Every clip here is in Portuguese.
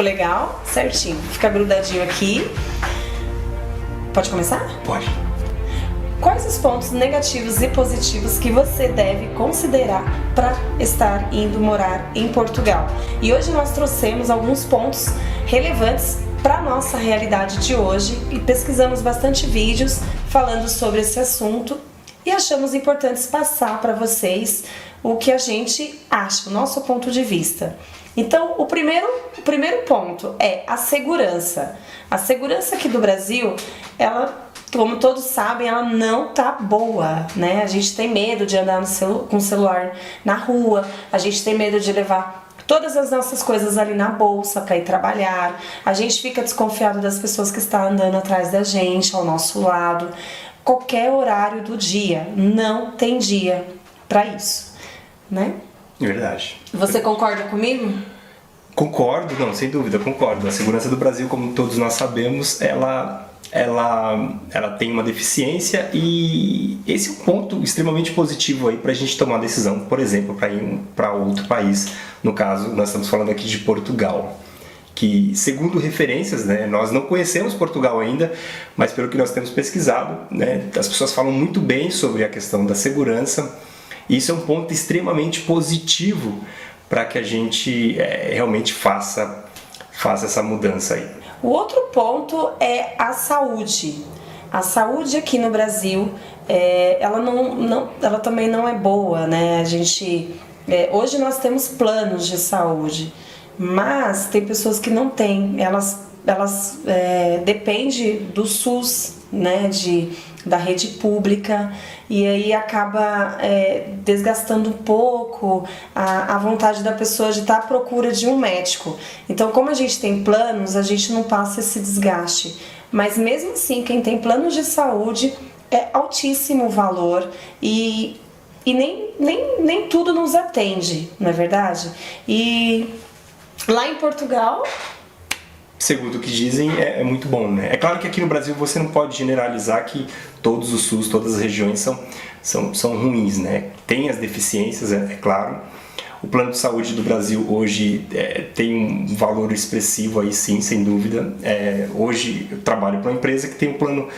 Ficou legal? Certinho. Fica grudadinho aqui. Pode começar? Pode. Quais os pontos negativos e positivos que você deve considerar para estar indo morar em Portugal? E hoje nós trouxemos alguns pontos relevantes para a nossa realidade de hoje e pesquisamos bastante vídeos falando sobre esse assunto e achamos importantes passar para vocês o que a gente acha, o nosso ponto de vista. Então, o primeiro ponto é a segurança. A segurança aqui do Brasil, ela, como todos sabem, ela não tá boa, né? A gente tem medo de andar com o celular na rua, a gente tem medo de levar todas as nossas coisas ali na bolsa para ir trabalhar, a gente fica desconfiado das pessoas que estão andando atrás da gente, ao nosso lado. Qualquer horário do dia, não tem dia para isso, né? Verdade. Você concorda comigo? Concordo, não, sem dúvida, concordo. A segurança do Brasil, como todos nós sabemos, ela tem uma deficiência e esse é um ponto extremamente positivo aí para a gente tomar a decisão, por exemplo, para ir para outro país. No caso, nós estamos falando aqui de Portugal, que, segundo referências, né, nós não conhecemos Portugal ainda, mas pelo que nós temos pesquisado, né, as pessoas falam muito bem sobre a questão da segurança. E isso é um ponto extremamente positivo para que a gente realmente faça essa mudança aí. O outro ponto é a saúde. A saúde aqui no Brasil, ela também não é boa, né? Hoje nós temos planos de saúde, mas tem pessoas que não têm. Elas dependem do SUS, né? Da rede pública, e aí acaba desgastando um pouco a vontade da pessoa de estar à procura de um médico. Então, como a gente tem planos, a gente não passa esse desgaste. Mas mesmo assim, quem tem planos de saúde é altíssimo o valor e nem tudo nos atende, não é verdade? E lá em Portugal, segundo o que dizem, é muito bom, né? É claro que aqui no Brasil você não pode generalizar que todos os SUS, todas as regiões são ruins, né? Tem as deficiências, é claro. O plano de saúde do Brasil hoje tem um valor expressivo aí, sim, sem dúvida. Hoje eu trabalho para uma empresa que tem um plano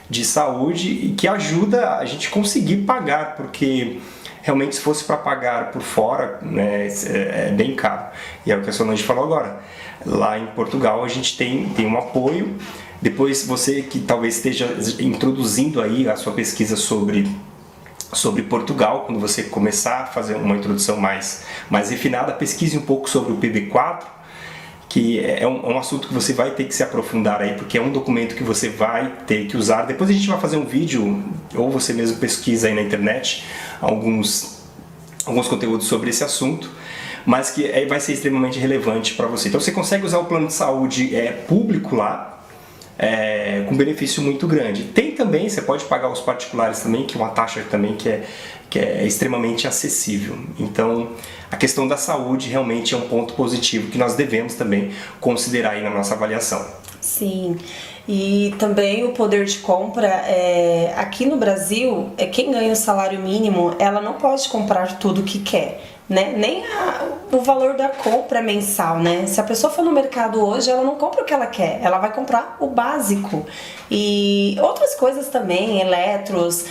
de saúde e que ajuda a gente conseguir pagar, porque realmente se fosse para pagar por fora, né, é bem caro. E é o que a Solange falou agora. Lá em Portugal a gente tem um apoio. Depois você que talvez esteja introduzindo aí a sua pesquisa sobre Portugal, quando você começar a fazer uma introdução mais refinada, pesquise um pouco sobre o PB4, que é um assunto que você vai ter que se aprofundar aí, porque é um documento que você vai ter que usar. Depois a gente vai fazer um vídeo, ou você mesmo pesquisa aí na internet, alguns conteúdos sobre esse assunto, mas que vai ser extremamente relevante para você. Então você consegue usar o plano de saúde público lá, com benefício muito grande. Tem também, você pode pagar os particulares também, que é uma taxa também que é extremamente acessível. Então a questão da saúde realmente é um ponto positivo que nós devemos também considerar aí na nossa avaliação. Sim, e também o poder de compra, aqui no Brasil, quem ganha o salário mínimo, ela não pode comprar tudo que quer, né? Nem o valor da compra mensal, né? Se a pessoa for no mercado hoje, ela não compra o que ela quer, ela vai comprar o básico. E outras coisas também, eletros,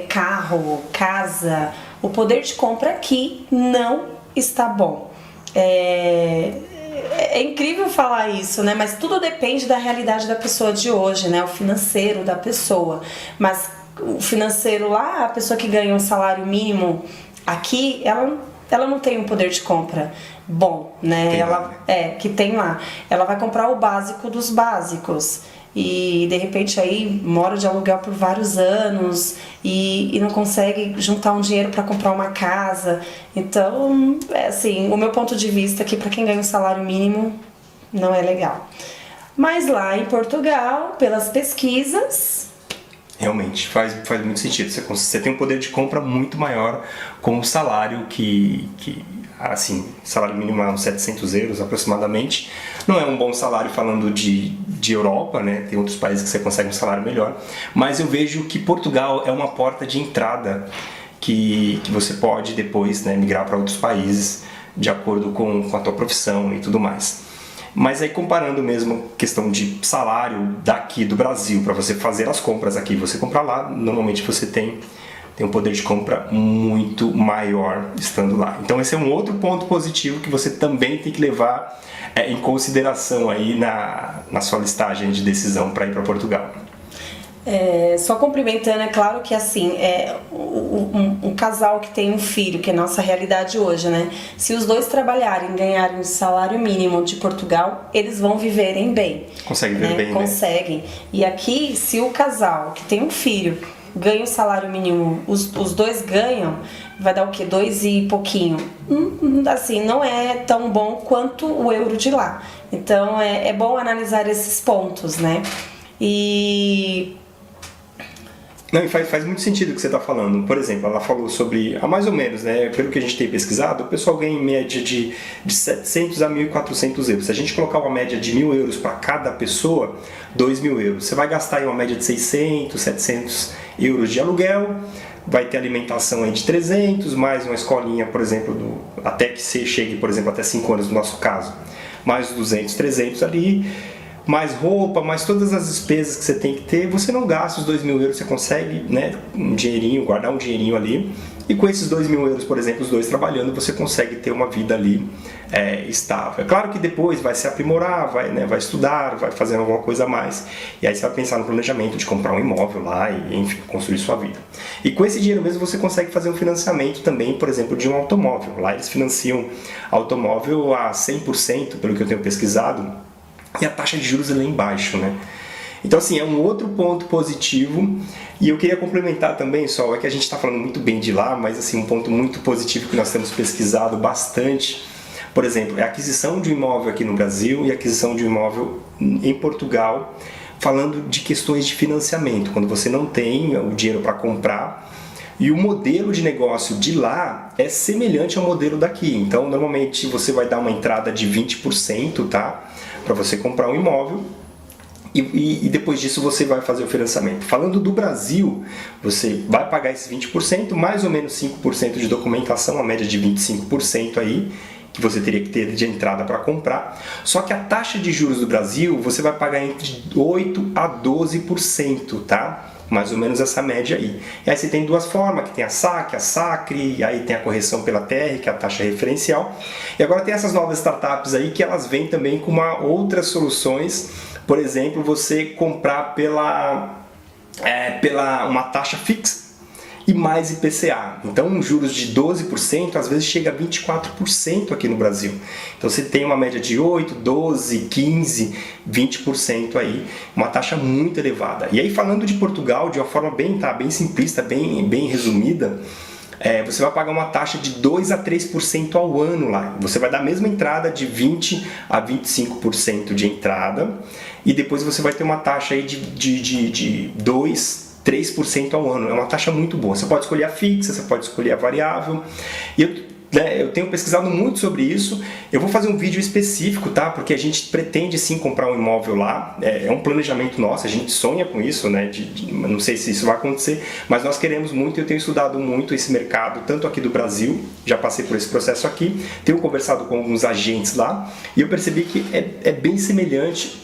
carro, casa, o poder de compra aqui não está bom. É incrível falar isso, né? Mas tudo depende da realidade da pessoa de hoje, né? O financeiro da pessoa. Mas o financeiro lá, a pessoa que ganha um salário mínimo aqui, ela não tem um poder de compra bom, né? Que tem lá. Ela vai comprar o básico dos básicos. E de repente aí mora de aluguel por vários anos e não consegue juntar um dinheiro para comprar uma casa. Então, assim, o meu ponto de vista aqui para quem ganha um salário mínimo não é legal. Mas lá em Portugal, pelas pesquisas, realmente faz muito sentido. Você tem um poder de compra muito maior com o salário que assim, salário mínimo é uns 700 euros aproximadamente. Não é um bom salário falando de Europa, né? Tem outros países que você consegue um salário melhor. Mas eu vejo que Portugal é uma porta de entrada que você pode depois, né, migrar para outros países de acordo com a tua profissão e tudo mais. Mas aí comparando mesmo a questão de salário daqui do Brasil, para você fazer as compras aqui, você comprar lá, normalmente você tem um poder de compra muito maior estando lá. Então esse é um outro ponto positivo que você também tem que levar em consideração aí na sua listagem de decisão para ir para Portugal. Só complementando, é claro que assim, um casal que tem um filho, que é a nossa realidade hoje, né? Se os dois trabalharem e ganharem o salário mínimo de Portugal, eles vão viverem bem. Conseguem viver bem, Conseguem. Né? E aqui, se o casal que tem um filho ganha o salário mínimo, os dois ganham, vai dar o quê? 2 e pouquinho. Assim, não é tão bom quanto o euro de lá. Então, é bom analisar esses pontos, né? Não, e faz muito sentido o que você está falando. Por exemplo, ela falou sobre, mais ou menos, né, pelo que a gente tem pesquisado, o pessoal ganha em média de 700 a 1.400 euros. Se a gente colocar uma média de 1.000 euros para cada pessoa, 2.000 euros. Você vai gastar em uma média de 600, 700 euros de aluguel, vai ter alimentação aí de 300, mais uma escolinha, por exemplo, até que você chegue, por exemplo, até 5 anos no nosso caso, mais 200, 300 ali, mais roupa, mais todas as despesas que você tem que ter, você não gasta os 2.000 euros, você consegue, né, um dinheirinho, guardar um dinheirinho ali, e com esses 2.000 euros, por exemplo, os dois trabalhando, você consegue ter uma vida ali estável. É claro que depois vai se aprimorar, vai estudar, vai fazer alguma coisa a mais, e aí você vai pensar no planejamento de comprar um imóvel lá e, enfim, construir sua vida. E com esse dinheiro mesmo você consegue fazer um financiamento também, por exemplo, de um automóvel. Lá eles financiam automóvel a 100%, pelo que eu tenho pesquisado, e a taxa de juros é lá embaixo, né? Então, assim, é um outro ponto positivo. E eu queria complementar também, só é que a gente está falando muito bem de lá, mas assim, um ponto muito positivo que nós temos pesquisado bastante, por exemplo, é a aquisição de um imóvel aqui no Brasil e a aquisição de um imóvel em Portugal, falando de questões de financiamento, quando você não tem o dinheiro para comprar. E o modelo de negócio de lá é semelhante ao modelo daqui. Então, normalmente você vai dar uma entrada de 20%, tá? Para você comprar um imóvel e depois disso você vai fazer o financiamento. Falando do Brasil, você vai pagar esses 20%, mais ou menos 5% de documentação, a média de 25% aí, que você teria que ter de entrada para comprar. Só que a taxa de juros do Brasil, você vai pagar entre 8% a 12%, tá? Mais ou menos essa média aí. E aí você tem duas formas, que tem a saque, a sacre, e aí tem a correção pela TR, que é a taxa referencial. E agora tem essas novas startups aí que elas vêm também com outras soluções. Por exemplo, você comprar pela uma taxa fixa e mais IPCA. Então, juros de 12%, às vezes chega a 24% aqui no Brasil. Então, você tem uma média de 8, 12, 15, 20% aí, uma taxa muito elevada. E aí, falando de Portugal, de uma forma bem simplista, bem resumida, você vai pagar uma taxa de 2 a 3% ao ano lá. Você vai dar a mesma entrada de 20 a 25% de entrada e depois você vai ter uma taxa aí de 3% ao ano. É uma taxa muito boa. Você pode escolher a fixa, você pode escolher a variável. E eu tenho pesquisado muito sobre isso. Eu vou fazer um vídeo específico, tá? Porque a gente pretende sim comprar um imóvel lá. É um planejamento nosso, a gente sonha com isso, né? Não sei se isso vai acontecer, mas nós queremos muito. Eu tenho estudado muito esse mercado, tanto aqui do Brasil, já passei por esse processo aqui, tenho conversado com alguns agentes lá e eu percebi que é bem semelhante,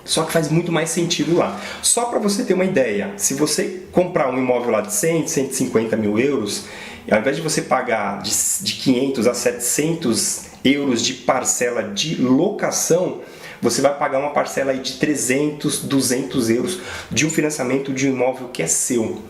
só que faz muito mais sentido lá. Só para você ter uma ideia, se você comprar um imóvel lá de 100, 150 mil euros, ao invés de você pagar de 500 a 700 euros de parcela de locação, você vai pagar uma parcela aí de 300, 200 euros de um financiamento de um imóvel que é seu.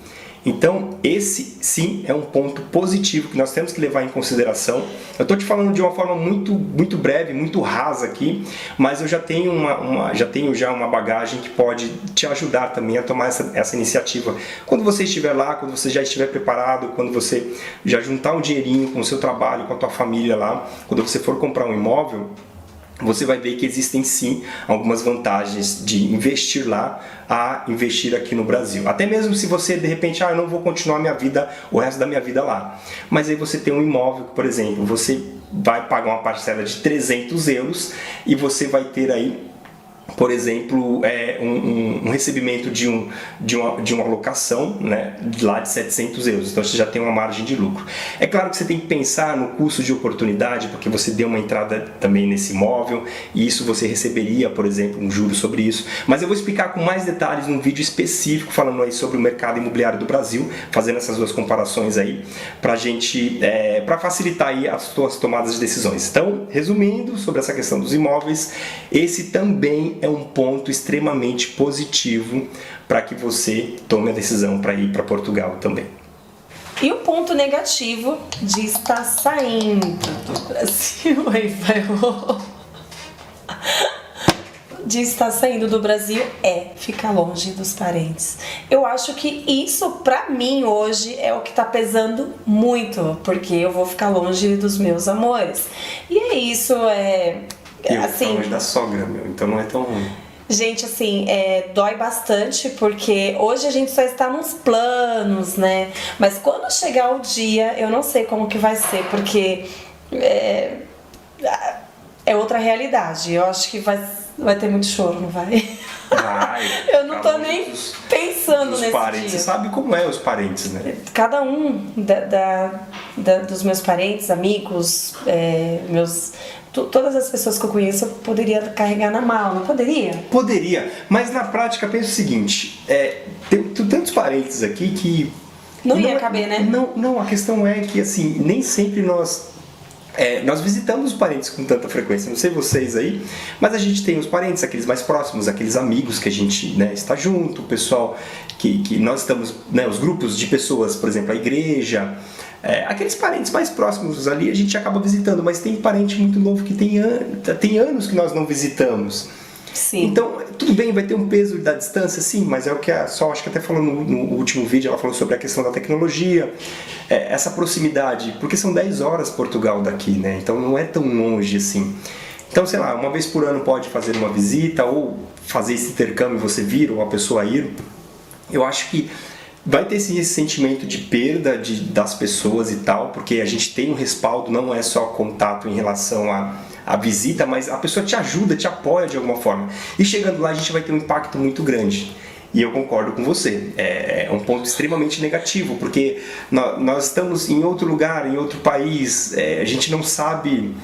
Então, esse sim é um ponto positivo que nós temos que levar em consideração. Eu estou te falando de uma forma muito breve, muito rasa aqui, mas eu já tenho uma bagagem que pode te ajudar também a tomar essa iniciativa. Quando você estiver lá, quando você já estiver preparado, quando você já juntar um dinheirinho com o seu trabalho, com a tua família lá, quando você for comprar um imóvel, você vai ver que existem sim algumas vantagens de investir lá a investir aqui no Brasil. Até mesmo se você de repente, eu não vou continuar o resto da minha vida lá. Mas aí você tem um imóvel que, por exemplo, você vai pagar uma parcela de 300 euros e você vai ter aí, por exemplo, um recebimento de uma alocação, né, lá de 700 euros. Então você já tem uma margem de lucro. É claro que você tem que pensar no custo de oportunidade, porque você deu uma entrada também nesse imóvel, e isso você receberia, por exemplo, um juro sobre isso. Mas eu vou explicar com mais detalhes num vídeo específico, falando aí sobre o mercado imobiliário do Brasil, fazendo essas duas comparações aí, para facilitar aí as suas tomadas de decisões. Então, resumindo sobre essa questão dos imóveis, esse também é um ponto extremamente positivo para que você tome a decisão para ir para Portugal também. E o ponto negativo de estar saindo do Brasil, de estar saindo do Brasil é ficar longe dos parentes. Eu acho que isso, pra mim, hoje, é o que tá pesando muito, porque eu vou ficar longe dos meus amores. E é isso, assim, longe da sogra, então não é tão ruim. Gente, assim, dói bastante, porque hoje a gente só está nos planos, né? Mas quando chegar o dia, eu não sei como que vai ser, porque é outra realidade. Eu acho que vai ter muito choro, não vai? Eu não tô nem pensando nesse parentes. dia. Você sabe como é os parentes, né? Cada um dos meus parentes, amigos, todas as pessoas que eu conheço, eu poderia carregar na mala, não poderia? Poderia, mas na prática pensa o seguinte, tem tantos parentes aqui que... Não ia caber, né? Não, a questão é que assim, nem sempre nós visitamos os parentes com tanta frequência, não sei vocês aí, mas a gente tem os parentes, aqueles mais próximos, aqueles amigos que a gente, né, está junto, o pessoal que nós estamos, né, os grupos de pessoas, por exemplo, a igreja, aqueles parentes mais próximos ali a gente acaba visitando, mas tem parente muito novo que tem anos que nós não visitamos. Sim. Então, tudo bem, vai ter um peso da distância, sim, mas é o que a Sol, acho que até falou no último vídeo, ela falou sobre a questão da tecnologia, essa proximidade, porque são 10 horas Portugal daqui, né? Então não é tão longe assim. Então, sei lá, uma vez por ano pode fazer uma visita ou fazer esse intercâmbio, você vir ou a pessoa ir. Eu acho que vai ter esse sentimento de perda das pessoas e tal, porque a gente tem um respaldo, não é só contato em relação a visita, mas a pessoa te ajuda, te apoia de alguma forma. E chegando lá a gente vai ter um impacto muito grande. E eu concordo com você, é um ponto extremamente negativo, porque nós estamos em outro lugar, em outro país, a gente não sabe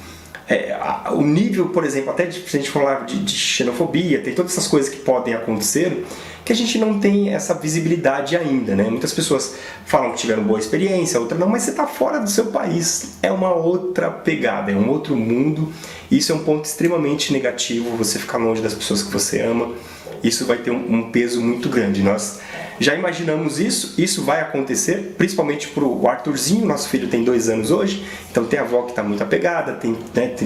o nível, por exemplo, até se a gente falar de xenofobia, tem todas essas coisas que podem acontecer, que a gente não tem essa visibilidade ainda, né? Muitas pessoas falam que tiveram boa experiência, outra não, mas você está fora do seu país, é uma outra pegada, é um outro mundo, isso é um ponto extremamente negativo, você ficar longe das pessoas que você ama, isso vai ter um peso muito grande. Nós já imaginamos isso vai acontecer, principalmente para o Arthurzinho, nosso filho tem 2 anos hoje, então tem a avó que está muito apegada, tem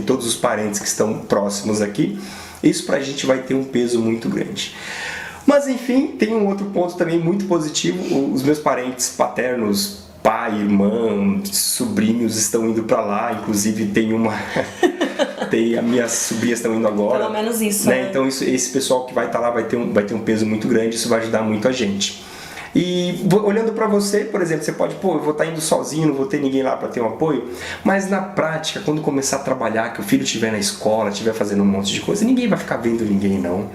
todos os parentes que estão próximos aqui, isso para a gente vai ter um peso muito grande. Mas enfim, tem um outro ponto também muito positivo, os meus parentes paternos, pai, irmã, sobrinhos estão indo para lá, inclusive tem as minhas sobrinhas estão indo agora. Pelo menos isso, né? Então esse pessoal que vai estar lá vai ter um peso muito grande, isso vai ajudar muito a gente. E olhando para você, por exemplo, você pode, eu vou estar indo sozinho, não vou ter ninguém lá para ter um apoio, mas na prática, quando começar a trabalhar, que o filho estiver na escola, estiver fazendo um monte de coisa, ninguém vai ficar vendo ninguém não.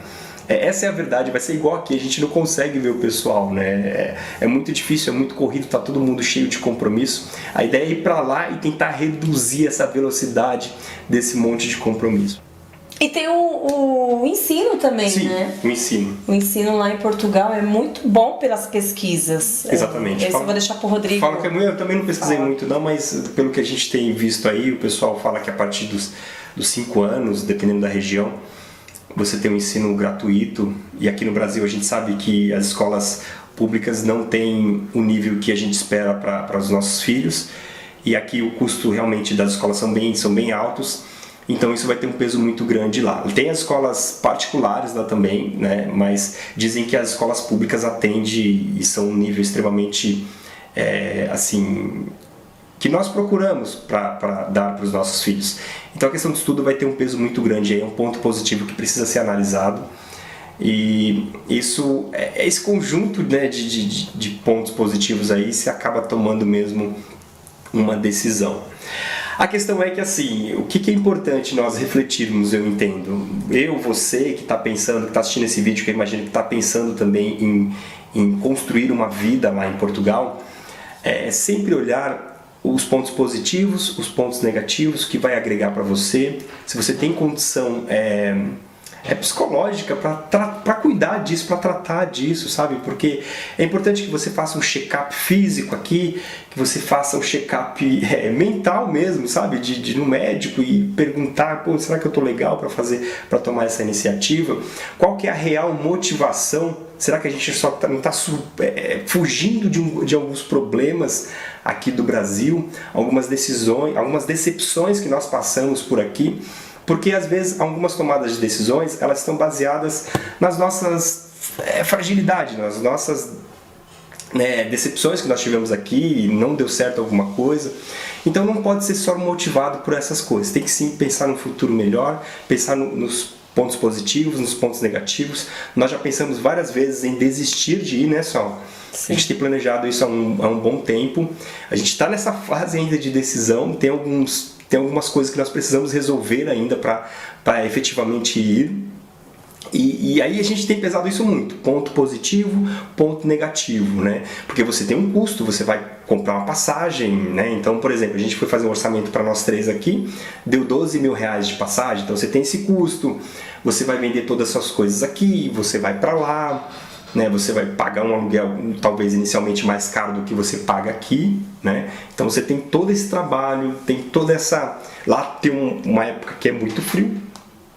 Essa é a verdade, vai ser igual aqui, a gente não consegue ver o pessoal, né? É muito difícil, é muito corrido, tá todo mundo cheio de compromisso. A ideia é ir para lá e tentar reduzir essa velocidade desse monte de compromisso. E tem o ensino também, sim, né? O ensino. O ensino lá em Portugal é muito bom pelas pesquisas. Exatamente. Esse eu vou deixar pro Rodrigo. Falo que eu também não pesquisei muito não, mas pelo que a gente tem visto aí, o pessoal fala que a partir dos 5 anos, dependendo da região, você tem um ensino gratuito, e aqui no Brasil a gente sabe que as escolas públicas não têm o nível que a gente espera para os nossos filhos, e aqui o custo realmente das escolas são bem altos, então isso vai ter um peso muito grande lá. Tem as escolas particulares lá também, né, mas dizem que as escolas públicas atendem e são um nível extremamente, assim, que nós procuramos para dar para os nossos filhos. Então a questão do estudo vai ter um peso muito grande, aí é um ponto positivo que precisa ser analisado. E isso, esse conjunto, né, de pontos positivos aí, se acaba tomando mesmo uma decisão. A questão é que, assim, o que é importante nós refletirmos, eu entendo. Você que está pensando, que está assistindo esse vídeo, que eu imagino que está pensando também em construir uma vida lá em Portugal, é sempre olhar os pontos positivos, os pontos negativos, que vai agregar para você. Se você tem condição psicológica para cuidar disso, para tratar disso, sabe? Porque é importante que você faça um check-up físico aqui, que você faça um check-up mental mesmo, sabe? De ir no médico e perguntar, pô, será que eu tô legal para tomar essa iniciativa? Qual que é a real motivação? Será que a gente só não está fugindo de alguns problemas aqui do Brasil, algumas decisões, algumas decepções que nós passamos por aqui? Porque às vezes algumas tomadas de decisões, elas estão baseadas nas nossas fragilidades, nas nossas decepções que nós tivemos aqui e não deu certo alguma coisa. Então não pode ser só motivado por essas coisas, tem que sim pensar no futuro melhor, pensar nos pontos positivos, nos pontos negativos. Nós já pensamos várias vezes em desistir de ir, né, Sol? Sim. A gente tem planejado isso há um bom tempo. A gente está nessa fase ainda de decisão, tem algumas coisas que nós precisamos resolver ainda para efetivamente ir. E aí a gente tem pesado isso muito, ponto positivo, ponto negativo, né? Porque você tem um custo, você vai comprar uma passagem, né? Então, por exemplo, a gente foi fazer um orçamento para nós três aqui, deu 12 mil reais de passagem, então você tem esse custo, você vai vender todas as suas coisas aqui, você vai para lá, né? Você vai pagar um aluguel talvez inicialmente mais caro do que você paga aqui, né? Então você tem todo esse trabalho, tem toda essa... Lá tem uma época que é muito frio,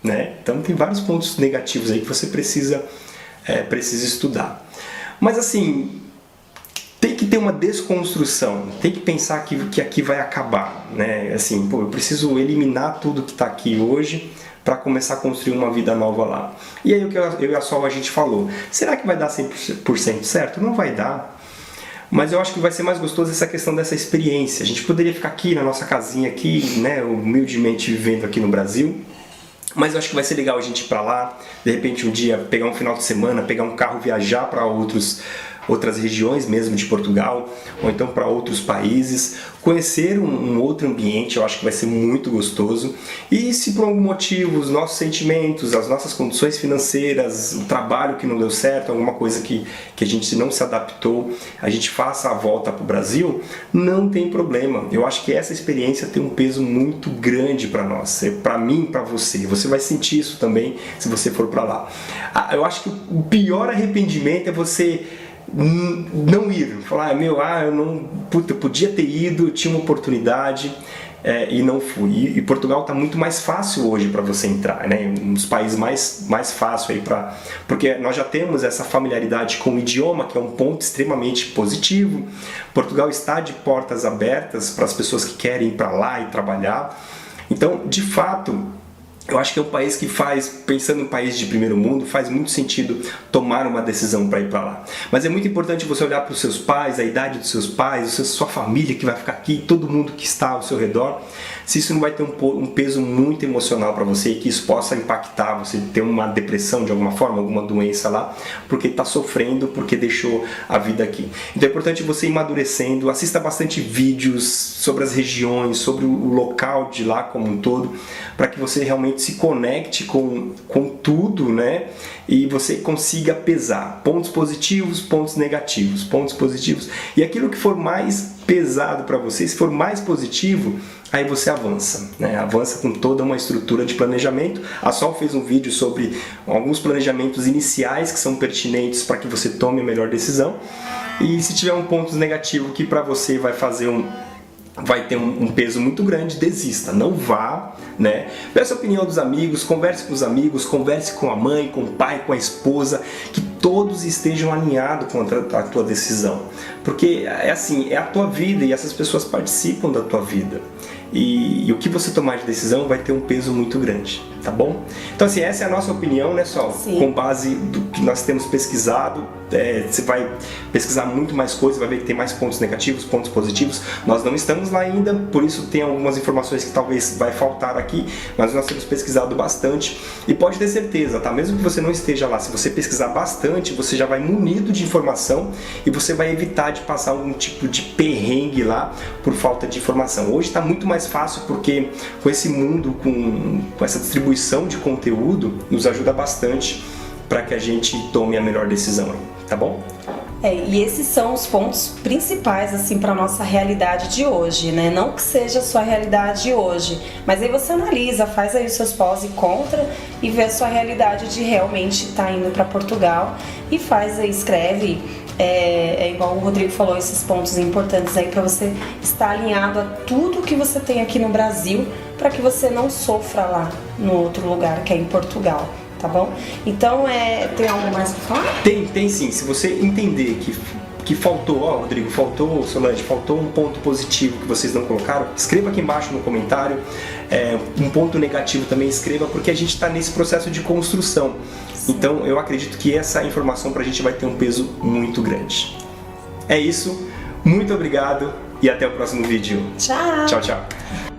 né? Então tem vários pontos negativos aí que você precisa estudar. Mas assim, tem que ter uma desconstrução, tem que pensar que aqui vai acabar, né? Assim, pô, eu preciso eliminar tudo que está aqui hoje para começar a construir uma vida nova lá. E aí o que eu e a Sol a gente falou, será que vai dar 100% certo? Não vai dar. Mas eu acho que vai ser mais gostoso essa questão dessa experiência. A gente poderia ficar aqui na nossa casinha aqui, né, humildemente vivendo aqui no Brasil. Mas eu acho que vai ser legal a gente ir para lá, de repente um dia pegar um final de semana, pegar um carro, viajar para outras regiões mesmo de Portugal, ou então para outros países, conhecer um outro ambiente. Eu acho que vai ser muito gostoso. E se por algum motivo os nossos sentimentos, as nossas condições financeiras, o trabalho que não deu certo, alguma coisa que a gente não se adaptou, a gente faça a volta para o Brasil, não tem problema. Eu acho que essa experiência tem um peso muito grande para nós, para mim, para você. Você vai sentir isso também se você for para lá. Eu acho que o pior arrependimento é você não ir, falar, eu podia ter ido, eu tinha uma oportunidade e não fui. E Portugal está muito mais fácil hoje para você entrar, né? Um dos países mais fácil aí porque nós já temos essa familiaridade com o idioma, que é um ponto extremamente positivo. Portugal está de portas abertas para as pessoas que querem ir para lá e trabalhar. Então, de fato, eu acho que é um país que pensando em um país de primeiro mundo, faz muito sentido tomar uma decisão para ir para lá. Mas é muito importante você olhar para os seus pais, a idade dos seus pais, sua família que vai ficar aqui, todo mundo que está ao seu redor, se isso não vai ter um peso muito emocional para você e que isso possa impactar você, ter uma depressão de alguma forma, alguma doença lá, porque está sofrendo, porque deixou a vida aqui. Então é importante você ir amadurecendo, assista bastante vídeos sobre as regiões, sobre o local de lá como um todo, para que você realmente se conecte com tudo, né? E você consiga pesar pontos positivos, pontos negativos, pontos positivos. E aquilo que for mais pesado para você, se for mais positivo, aí você avança, né? Avança com toda uma estrutura de planejamento. A Sol fez um vídeo sobre alguns planejamentos iniciais que são pertinentes para que você tome a melhor decisão. E se tiver um ponto negativo que para você vai ter um peso muito grande, desista, não vá, né? Peça a opinião dos amigos, converse com os amigos, converse com a mãe, com o pai, com a esposa, que todos estejam alinhados com a tua decisão, porque é assim, é a tua vida e essas pessoas participam da tua vida, e o que você tomar de decisão vai ter um peso muito grande. tá bom? Então assim, essa é a nossa opinião, né, Sol? Sim. Com base do que nós temos pesquisado, você vai pesquisar muito mais coisas, vai ver que tem mais pontos negativos, pontos positivos. Nós não estamos lá ainda, por isso tem algumas informações que talvez vai faltar aqui, mas nós temos pesquisado bastante e pode ter certeza, tá? Mesmo que você não esteja lá, se você pesquisar bastante, você já vai munido de informação e você vai evitar de passar algum tipo de perrengue lá por falta de informação. Hoje está muito mais fácil porque com esse mundo, com essa distribuição de conteúdo, nos ajuda bastante para que a gente tome a melhor decisão, tá bom? E esses são os pontos principais assim para nossa realidade de hoje, né? Não que seja a sua realidade de hoje, mas aí você analisa, faz aí os seus pós e contra e vê a sua realidade de realmente estar indo para Portugal e faz aí, escreve. Igual o Rodrigo falou, esses pontos importantes aí para você estar alinhado a tudo que você tem aqui no Brasil, para que você não sofra lá no outro lugar, que é em Portugal, tá bom? Então, tem algo mais para falar? Tem sim. Se você entender que faltou, Rodrigo, faltou, Solange, faltou um ponto positivo que vocês não colocaram, escreva aqui embaixo no comentário. Um ponto negativo também escreva, porque a gente está nesse processo de construção. Então eu acredito que essa informação pra gente vai ter um peso muito grande. É isso, muito obrigado e até o próximo vídeo. Tchau! Tchau, tchau!